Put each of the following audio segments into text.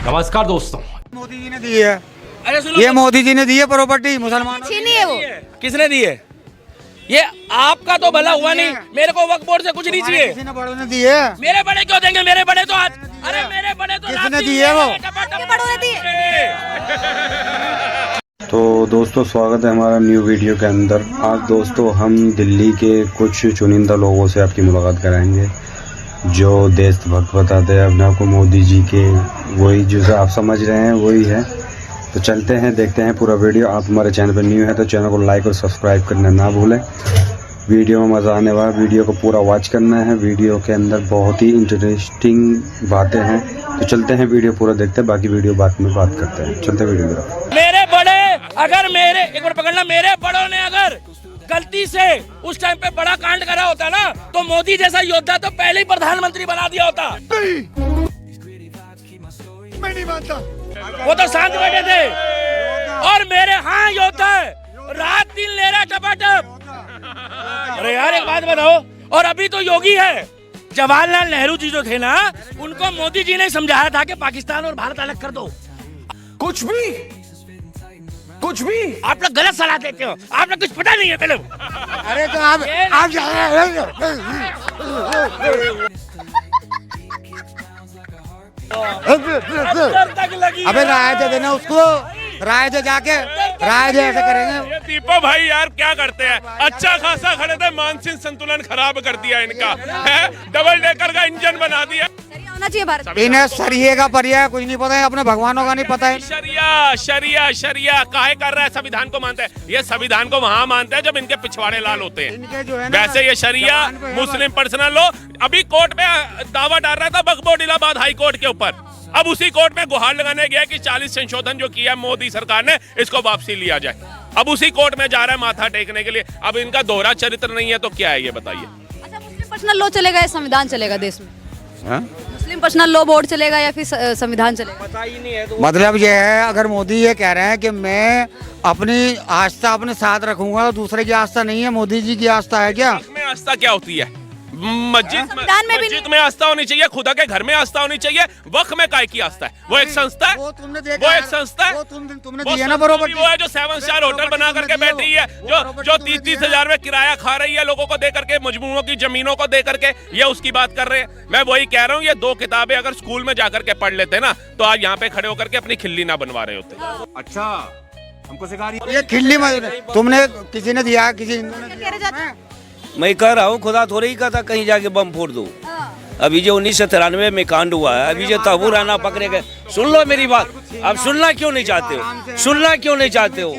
नमस्कार दोस्तों। मोदी जी ने दी है। अरे सुनो, ये मोदी जी ने दी है प्रॉपर्टी मुसलमान छीनी है वो। किसने दी है? ये आपका तो भला हुआ नहीं, मेरे को वक्फ बोर्ड से कुछ नहीं चाहिए। किसी ने बड़ों ने दी है। मेरे बड़े क्यों देंगे? मेरे बड़े तो आज, अरे मेरे बड़े तो किसने दी है वो? आपके बड़ों ने दी है। तो दोस्तों स्वागत है हमारा न्यू वीडियो के अंदर। आज दोस्तों हम दिल्ली के कुछ चुनिंदा लोगों से आपकी मुलाकात कराएंगे जो देशभक्त बताते हैं अपने आप को मोदी जी के, वही जो आप समझ रहे हैं वही है। तो चलते हैं, देखते हैं पूरा वीडियो। आप हमारे चैनल पर न्यू है तो चैनल को लाइक और सब्सक्राइब करना ना भूलें। वीडियो में मज़ा आने वाला, वीडियो को पूरा वॉच करना है। वीडियो के अंदर बहुत ही इंटरेस्टिंग बातें हैं। तो चलते हैं, वीडियो पूरा देखते हैं, बाकी वीडियो बाद में बात करते हैं। चलते हैं वीडियो की तरफ। मेरे बड़े अगर मेरे एक बार पकड़ना, मेरे बड़ों ने अगर गलती से उस टाइम पे बड़ा कांड करा होता ना, तो मोदी जैसा योद्धा तो पहले ही प्रधानमंत्री बना दिया होता। मैं नहीं मानता। वो तो शांत बैठे थे। और मेरे हाँ योद्धा रात दिन ले रहा टपाटप। अरे यार एक बात बताओ, और अभी तो योगी है। जवाहरलाल नेहरू जी जो थे ना, उनको मोदी जी ने समझाया था कि पाकिस्तान और भारत अलग कर दो। कुछ भी आप लोग गलत सलाह देते हो, आप लोग कुछ पता नहीं है पहले। अरे तो आप अबे राय दे देना उसको, राय दे जाके, राय दे ऐसे करेंगे। ये दीपक भाई यार क्या करते हैं, अच्छा खासा खड़े थे, मानसिक संतुलन खराब कर दिया इनका है। डबल डेकर का इंजन बना दिया। सरिया होना चाहिए भारत। इन्हें सरिये का पर्याय कुछ नहीं पता है, अपने भगवानों का नहीं पता है। शरिया काहे कर रहा है? संविधान को मानते हैं। ये संविधान को वहाँ मानते हैं जब इनके पिछवाड़े लाल होते हैं। इनके जो है ना, वैसे ये शरिया मुस्लिम पर्सनल लो। अभी कोर्ट में दावा डाल रहा था वक्फ बोर्ड इलाहाबाद हाई कोर्ट के ऊपर। अब उसी कोर्ट में गुहार लगाने गया कि 40 संशोधन जो किया मोदी सरकार ने, इसको वापसी लिया जाए। अब उसी कोर्ट में जा रहा है माथा टेकने के लिए। अब इनका दोहरा चरित्र नहीं है तो क्या है ये बताइए। अच्छा, मुस्लिम पर्सनल लॉ चलेगा या संविधान चलेगा देश में? हाँ? मुस्लिम पर्सनल लॉ बोर्ड चलेगा या फिर संविधान चलेगा? पता ही नहीं है तो मतलब ये है, अगर मोदी ये कह रहे हैं कि मैं अपनी आस्था अपने साथ रखूंगा, तो दूसरे की आस्था नहीं है, मोदी जी की आस्था है क्या? में आस्था क्या होती है? मस्जिद में आस्था होनी चाहिए, खुदा के घर में आस्था होनी चाहिए। वक्फ में काय की आस्था है? वो एक संस्था है। वो तुमने देखा, वो एक संस्था है। वो तुमने वो दी है ना प्रॉपर्टी। वो है जो 7 स्टार होटल बना करके बैठ रही है, जो 30-30 हजार में किराया खा रही है लोगों को दे करके, मजदूरों की जमीनों को दे करके। ये उसकी बात कर रहे हैं। मैं वही कह रहा हूँ, ये 2 किताबें अगर स्कूल में जाकर के पढ़ लेते ना, तो आज यहाँ पे खड़े होकर के अपनी खिल्ली ना बनवा रहे होते। अच्छा हमको सिखा रही है ये खिल्ली तुमने किसी ने दिया, किसी हिंदू ने कह रहे जाते? मैं कह रहा हूँ खुदा थोड़ी ही कहता कहीं जाके बम फोड़ दो। अभी जो 1993 में कांड हुआ है, अभी जो तबू राना पकड़े गए, सुन लो मेरी बात। अब सुनना क्यों नहीं चाहते हो? सुनना क्यों नहीं चाहते हो?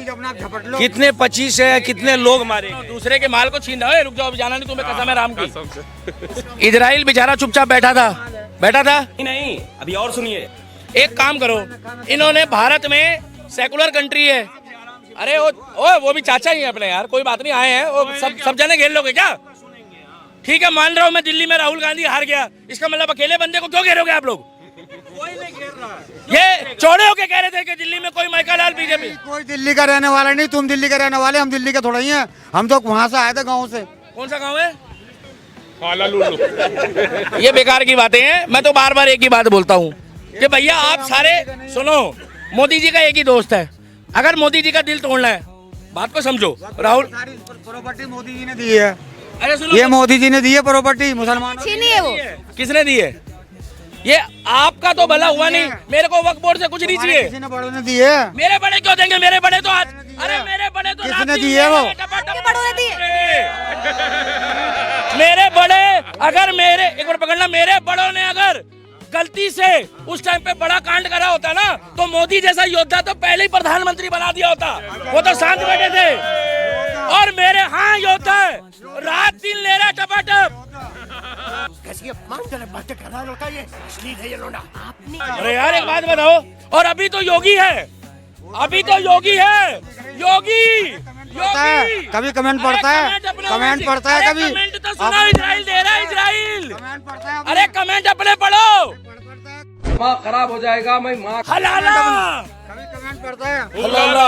कितने 25 है, कितने लोग मारे गए? दूसरे के माल को छीन रहा है। रुक जाओ, अभी जाना नहीं तुम्हें, कसम है राम की। इजराइल बेचारा चुपचाप बैठा था। नहीं, अभी और सुनिए। एक काम करो, इन्होंने भारत में सेकुलर कंट्री है। अरे वो भी चाचा ही है अपने यार, कोई बात नहीं, आए हैं वो सब जने घेर लोगे क्या? ठीक है, मान रहा हूँ मैं, दिल्ली में राहुल गांधी हार गया, इसका मतलब अकेले बंदे को क्यों घेरोगे आप लोग? कोई नहीं घेर रहा। ये चौड़े होके कह रहे थे कि दिल्ली में कोई माइका लाल बीजेपी। कोई दिल्ली का रहने वाला नहीं, तुम दिल्ली के रहने वाले, हम दिल्ली के थोड़ा ही हैं। हम तो वहाँ से आए थे, गाँव से। कौन सा गाँव है? ये बेकार की बातें हैं। मैं तो बार बार एक ही बात बोलता हूँ कि भैया आप सारे सुनो, मोदी जी का एक ही दोस्त है। अगर मोदी जी का दिल तोड़ना है, बात को समझो। राहुल प्रॉपर्टी मोदी जी ने दी है। अरे सुनो, ये मोदी जी ने दी है प्रॉपर्टी मुसलमान। छीनी है वो। किसने दी है? ये आपका तो भला हुआ नहीं, मेरे को वक्फ बोर्ड से कुछ नहीं चाहिए। किसी ने बड़ों ने दी है। मेरे बड़े क्यों देंगे? मेरे बड़े तो आज, अरे मेरे बड़े तो किसने दी है वो? आपके बड़ों ने दी है। मेरे बड़े अगर मेरे एक बार पकड़ना, मेरे बड़ों ने अगर गलती से उस टाइम पे बड़ा कांड करा होता ना, तो मोदी जैसा योद्धा तो पहले ही प्रधानमंत्री बना दिया होता। वो तो शांत बैठे थे। और मेरे हाँ योद्धा रात दिन ले रहा टपाटप। अरे यार एक बात बताओ, और अभी तो योगी है। कभी कमेंट पढ़ता है, कभी कमेंट तो सुना, इजराइल दे रहा है, इजराइल। कमेंट पढ़ता है। अरे कमेंट अपने पढ़ो। माँ खराब हो जाएगा, मैं माँ हलाला। कभी कमेंट पढ़ता है। हलाला।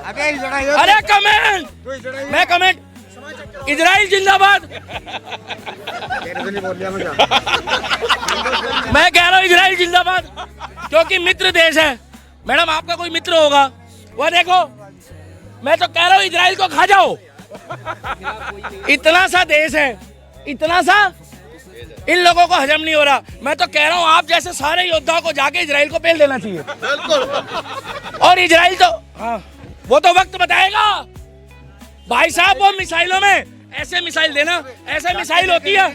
अबे लड़ाई अरे कमेंट, मैं कमेंट, इजराइल जिंदाबाद। बोल दिया मैं। मैं कह रहा हूँ इजराइल जिंदाबाद, क्योंकि मित्र देश है। मैडम आपका कोई मित्र होगा, वो देखो, मैं तो कह रहा हूँ इजराइल को खा जाओ। इतना सा देश है, इतना सा, इन लोगों को हजम नहीं हो रहा। मैं तो कह रहा हूँ आप जैसे सारे योद्धाओं को जाके इजराइल को पेल देना चाहिए। और इजराइल तो हाँ, वो तो वक्त बताएगा भाई साहब। वो मिसाइलों में ऐसे मिसाइल देना, ऐसे मिसाइल होती है।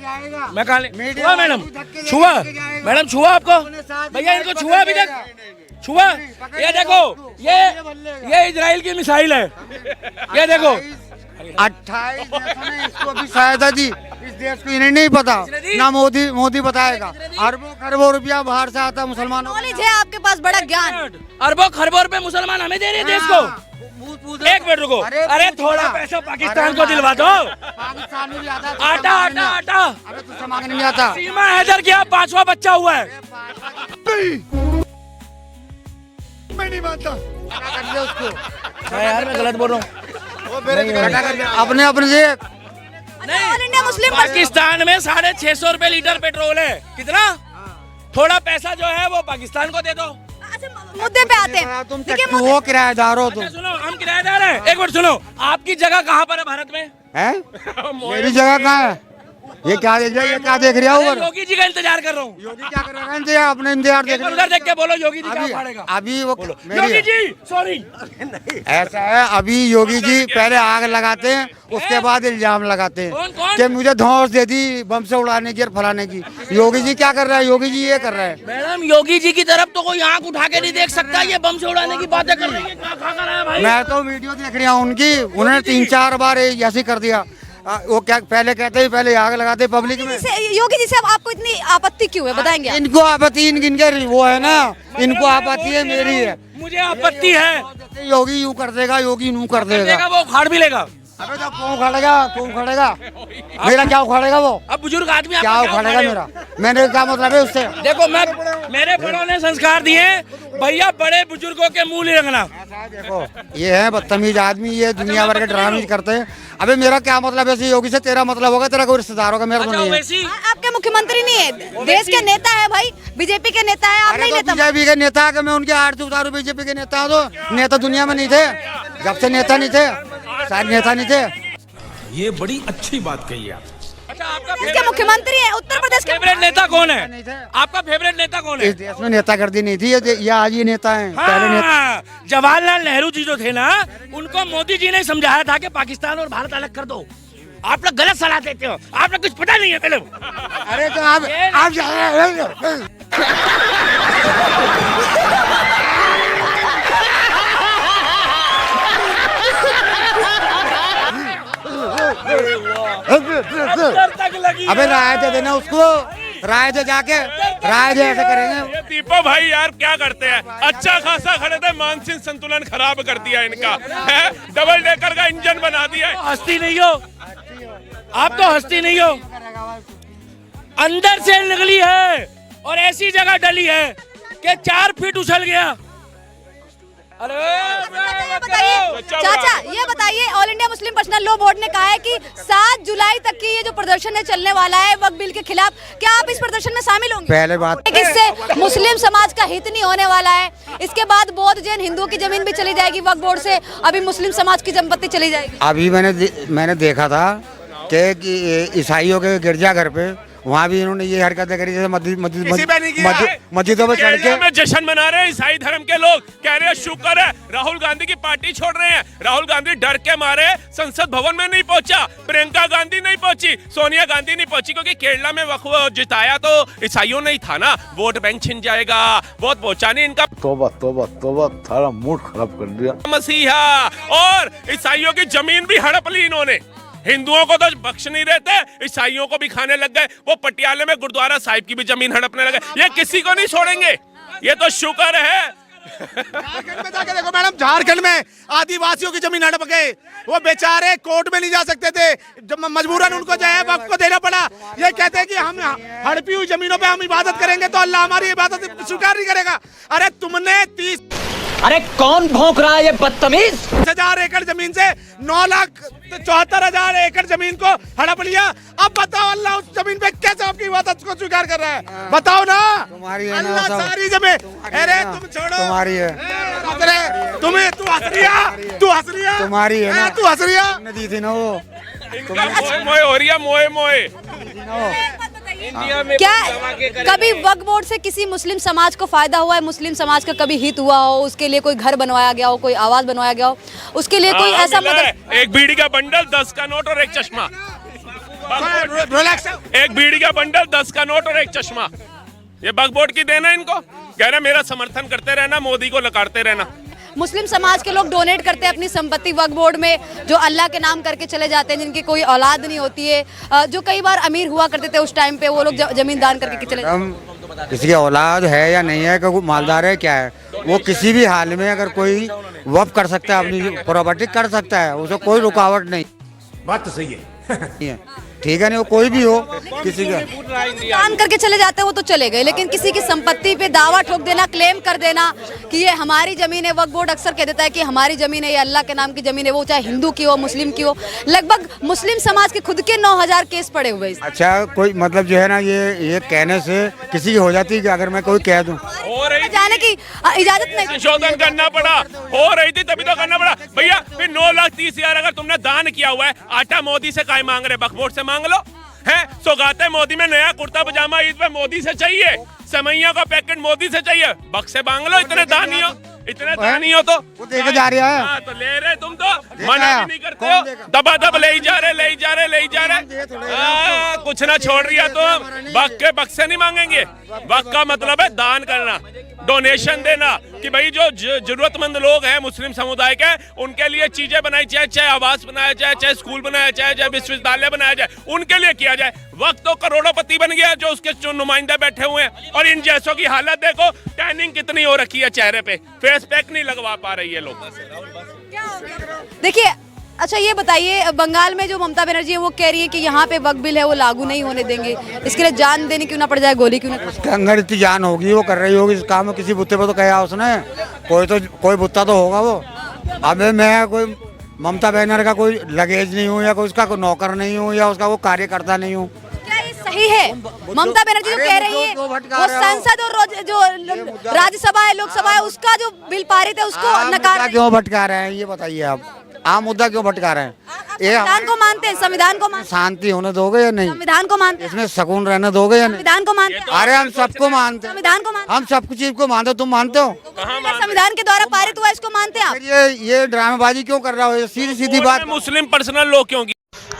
मैं कहा छुआ मैडम, छुआ मैडम, छुआ आपको भैया, इनको छुआ अभी तक, छुआ। ये देखो, ये इजराइल की मिसाइल है, ये देखो। 28 देशों ने इसको अभी सहायता दी, इस देश को इन्हें नहीं पता ना, मोदी बताएगा। अरबों खरबों रुपया बाहर से आता मुसलमानों। नॉलेज है आपके पास, बड़ा ज्ञान। अरबों खरबों रुपए मुसलमान हमें दे रहे हैं देश को। एक मिनट रुको, अरे थोड़ा पैसा पाकिस्तान को दिलवा दो। पाकिस्तान में भी आता है, आटा आटा आटा, अबे तुझसे मांगने नहीं आता। सीमा हैदर क्या 5वां बच्चा हुआ है। मैं नहीं मानता, कर दिया उसको। यार मैं गलत बोल रहा हूँ। अपने अपने से ऑल इंडिया मुस्लिम पाकिस्तान में 650 रुपए लीटर पेट्रोल है। कितना? थोड़ा पैसा जो है वो पाकिस्तान को दे दो। मुद्दे पे आते हैं। तुम देखिए, वो किराएदार हो तुम। अच्छा सुनो, हम किराएदार हैं। एक मिनट सुनो, आपकी जगह कहाँ पर है भारत में? है मेरी जगह कहाँ है? ये क्या देख रहा है, ये क्या देख रहा है? योगी जी का इंतजार कर रहा हूँ। योगी क्या कर रहा है? इंतजार, अपने इंतजार देख उधर देख के बोलो योगी जी क्या अभी फाड़ेगा। अभी वो योगी जी सॉरी, ऐसा है, अभी योगी जी पहले आग लगाते हैं, उसके बाद इल्जाम लगाते कौन? हैं कि मुझे धौंस दे दी बम से उड़ाने की और फलाने की। योगी जी क्या कर रहा है? योगी जी ये कर रहा है। मैडम योगी जी की तरफ तो कोई आंख उठा के नहीं देख सकता, ये बम से उड़ाने की बातें कर रही है। क्या खा कर रहा है भाई? मैं तो वीडियो देख रहा हूँ उनकी, उन्होंने 3-4 बार ऐसे कर दिया। वो क्या पहले कहते ही पहले आग लगाते पब्लिक में। योगी जी से अब आपको इतनी आपत्ति क्यों है, बताएंगे आप? इनको आपत्ति इनके वो है ना, इनको आपत्ति है, मेरी है। मुझे आपत्ति है। योगी यूं कर देगा, योगी यूं कर देगा। वो उखाड़ भी लेगा। अबे तो कौन उखाड़ेगा? कौन उखाड़ेगा? मेरा क्या उखाड़ेगा वो? अब बुजुर्ग आदमी क्या उखाड़ेगा मेरा? मैंने क्या मतलब है उससे? देखो, मैं मेरे बड़ों ने संस्कार दिए भैया, बड़े बुजुर्गों के मुंह नहीं रखना। देखो ये है बदतमीज आदमी, ये दुनिया भर के ड्रामे करते हैं। अबे मेरा क्या मतलब है योगी से? तेरा मतलब होगा, तेरा कोई रिश्तेदार होगा, मेरा तो नहीं है। आपके मुख्यमंत्री नहीं है, देश के नेता है भाई, बीजेपी के नेता है, आप नहीं नेता। बीजेपी के नेता है, मैं उनके 8 से उतारू बीजेपी के नेता तो नेता दुनिया में नहीं थे, जब से नेता नहीं थे, सारे नेता नहीं थे। ये बड़ी अच्छी बात कही आप। अच्छा, आपका देश के मुख्यमंत्री है, उत्तर प्रदेश के फेवरेट नेता कौन है? आपका फेवरेट नेता कौन है? इस देश में नेतागिरी नहीं थी, ये आज ये नेता हैं। पहले नेता हाँ, जवाहरलाल नेहरू जी जो थे ना, उनको मोदी जी ने समझाया था कि पाकिस्तान और भारत अलग कर दो। आप लोग गलत सलाह देते हो, आप लोग कुछ पता नहीं है पहले। अरे तो आप तक लगी अबे राय दे देना उसको, राय दे जाके, राय दे ऐसे करेंगे। ये दीपा भाई यार क्या करते हैं? अच्छा खासा खड़े थे, मानसिक संतुलन खराब कर दिया इनका है, डबल डेकर का इंजन बना दिया है। हंसती नहीं हो आप, तो हंसती नहीं हो, अंदर से निकली है और ऐसी जगह डली है कि 4 फीट उछल गया। अरे बताइए चाचा, ये बताइए, all India Muslim personal law board ने कहा है कि 7 जुलाई तक की ये जो प्रदर्शन है चलने वाला है वक्फ बिल के खिलाफ, क्या आप इस प्रदर्शन में शामिल होंगे? पहले बात, इससे मुस्लिम समाज का हित नहीं होने वाला है। इसके बाद बौद्ध जैन हिंदुओं की जमीन भी चली जाएगी वक्फ बोर्ड से, अभी मुस्लिम समाज की संपत्ति चली जाएगी। अभी मैंने देखा था कि ईसाइयों के गिरजाघर पे वहाँ भी इन्होंने ये हरकतें करी, जैसे मस्जिदों में चढ़ के में जश्न मना रहे हैं ईसाई धर्म के लोग, कह रहे हैं शुक्र है राहुल गांधी की पार्टी छोड़ रहे हैं। राहुल गांधी डर के मारे संसद भवन में नहीं पहुंचा, प्रियंका गांधी नहीं पहुंची, सोनिया गांधी नहीं पहुंची, क्योंकि केरला में वक्फ जिताया तो ईसाइयों नहीं था ना, वोट बैंक छिन जाएगा, वोट पहुंचा नहीं इनका। तौबा तौबा तौबा, सारा मूड खराब कर दिया। मसीहा और ईसाइयों की जमीन भी हड़प ली इन्होंने, हिंदुओं को तो बख्श नहीं रहते, ईसाइयों को भी खाने लग गए। वो पटियाले में गुरुद्वारा साहिब की भी जमीन हड़पने लगे। ये किसी को नहीं छोड़ेंगे, ये तो शुक्र है। झारखंड में जाके देखो मैडम, झारखंड में आदिवासियों की जमीन हड़प गए, वो बेचारे कोर्ट में नहीं जा सकते थे, मजबूरन उनको जो है वक्फ को देना पड़ा। ये कहते हैं कि हम हड़पी हुई जमीनों पे हम इबादत करेंगे तो अल्लाह हमारी इबादत स्वीकार नहीं करेगा। अरे तुमने 30 अरे कौन भौंक रहा है ये बदतमीज? 1000 एकड़ जमीन से 9,74,000 एकड़ जमीन को हड़प लिया। अब बताओ अल्लाह उस जमीन पे कैसे आपकी इबादत को स्वीकार कर रहा है? बताओ ना। तुम्हारी है ना अल्लाह सब। सारी जमीन, अरे तुम छोड़ो, तुम्हारी है। तुम्हें तू हंस रिया तुम्हारी है ना। तू हंस रिया। तुमने दी थी ना वो। इनका मोए मोए हो रही है, मोए मोए। इंडिया में क्या कभी वक्फ बोर्ड से किसी मुस्लिम समाज को फायदा हुआ है? मुस्लिम समाज का कभी हित हुआ हो, उसके लिए कोई घर बनवाया गया हो, कोई आवास बनवाया गया हो, उसके लिए कोई ऐसा मिला है। मदद? एक बीड़ी का बंडल, 10 का नोट और एक चश्मा। रिलैक्स। एक बीड़ी का बंडल, 10 का नोट और एक चश्मा। ये वक्फ बोर्ड की देना इनको। कह रहे मेरा समर्थन करते रहना, मोदी को लकारते रहना। मुस्लिम समाज के लोग डोनेट करते हैं अपनी संपत्ति वक्फ बोर्ड में, जो अल्लाह के नाम करके चले जाते हैं, जिनकी कोई औलाद नहीं होती है, जो कई बार अमीर हुआ करते थे उस टाइम पे, वो लोग जमीन दान करके चले जाते हैं। किसी की औलाद है या नहीं है, कोई मालदार है क्या है, वो किसी भी हाल में अगर कोई वक्फ कर सकता है, अपनी प्रॉपर्टी कर सकता है, उसे कोई रुकावट नहीं। बात तो सही है। ठीक है, नहीं वो कोई भी हो, किसी का दान करके चले जाते हैं वो तो चले गए, लेकिन किसी की संपत्ति पे दावा ठोक देना, क्लेम कर देना कि ये हमारी जमीन है। वक्फ बोर्ड अक्सर कह देता है कि हमारी जमीन है, ये अल्लाह के नाम की जमीन है, वो चाहे हिंदू की हो, मुस्लिम की हो। लगभग मुस्लिम समाज के खुद के 9,000 केस पड़े हुए हैं। अच्छा, कोई मतलब जो है ना, ये कहने से किसी की हो जाती है कि अगर मैं कोई कह दूं हो रही थी, जाने की इजाजत नहीं। संशोधन करना पड़ा, हो रही थी तभी तो करना पड़ा भैया। फिर 9,30,000 अगर तुमने दान किया हुआ है, आटा मोदी से काय मांग रहे, वक्फ बोर्ड से मांग लो। है सौगाते मोदी में नया कुर्ता पजामा ईद पे मोदी से चाहिए, सेवैया का पैकेट मोदी से चाहिए, बक से मांग लो। इतने दानी हो, इतने दानी हो तो वो देके जा रहा है। हाँ, तो ले रहे तुम तो मना भी नहीं करते हो, दबा दब ले ही जा रहे, ले ही जा रहे, ले ही जा रहे। कुछ ना छोड़ रिया तुम। बक के बक से नहीं मांगेंगे। बक का मतलब है दान करना, डोनेशन देना, कि भाई जो जरूरतमंद लोग हैं मुस्लिम समुदाय के, उनके लिए चीजें बनाई जाए, चाहे आवास बनाया जाए, चाहे स्कूल बनाया जाए, चाहे विश्वविद्यालय बनाया जाए, उनके लिए किया जाए। वक्त तो करोड़ोंपति बन गया जो उसके जो नुमाइंदे बैठे हुए हैं, और इन जैसों की हालत देखो, टैनिंग कितनी हो रखी है चेहरे पे, फेस पैक नहीं लगवा पा रही है लोग। देखिए, अच्छा ये बताइए, बंगाल में जो ममता बनर्जी है वो कह रही है कि यहाँ पे वक्फ बिल है वो लागू नहीं होने देंगे, इसके लिए जान देने क्यों ना पड़ जाए, गोली क्यों ना। उसके अंदर इतनी जान होगी, वो कर रही होगी इस काम में। किसी बुत्ते पे तो कहा उसने, कोई बुत्ता तो होगा वो। अब मैं कोई ममता बनर्जी का कोई लगेज नहीं हूँ, या कोई उसका कोई नौकर नहीं हूँ, या उसका वो कार्यकर्ता नहीं हूँ। क्या ये सही है? ममता बनर्जी जो कह रही है, वो संसद और जो राज्यसभा है, लोकसभा है, उसका जो बिल पारित है उसको नकार। क्यों भटका रहे हैं ये बताइए आप? आम मुद्दा क्यों भटका रहे हैं? संविधान को मानते हैं, संविधान को मानते हैं, शांति होने दोगे या नहीं? संविधान को मानते हैं, इसमें सुकून रहने दोगे या नहीं? संविधान को मानते हैं। अरे हम सबको मानते हैं, संविधान को मानते हम सब कुछ चीज को मानते हो। तुम मानते हो? हैं, संविधान के द्वारा पारित हुआ, इसको मानते हैं आप? फिर ये ड्रामेबाजी क्यों कर रहा हो? सीधी सीधी बात। मुस्लिम पर्सनल लोग क्यों की?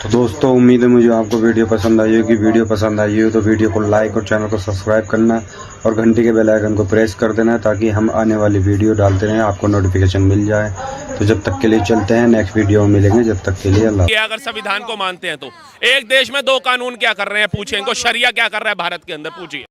तो दोस्तों, उम्मीद है मुझे आपको वीडियो पसंद आई होगी। वीडियो पसंद आई हो तो वीडियो को लाइक और चैनल को सब्सक्राइब करना और घंटी के बेल आइकन को प्रेस कर देना, ताकि हम आने वाली वीडियो डालते रहें आपको नोटिफिकेशन मिल जाए। तो जब तक के लिए चलते हैं, नेक्स्ट वीडियो में मिलेंगे, जब तक के लिए अल्लाह। अगर संविधान को मानते हैं तो एक देश में 2 कानून क्या कर रहे हैं, पूछे इनको। शरिया क्या कर रहा है भारत के अंदर, पूछिए।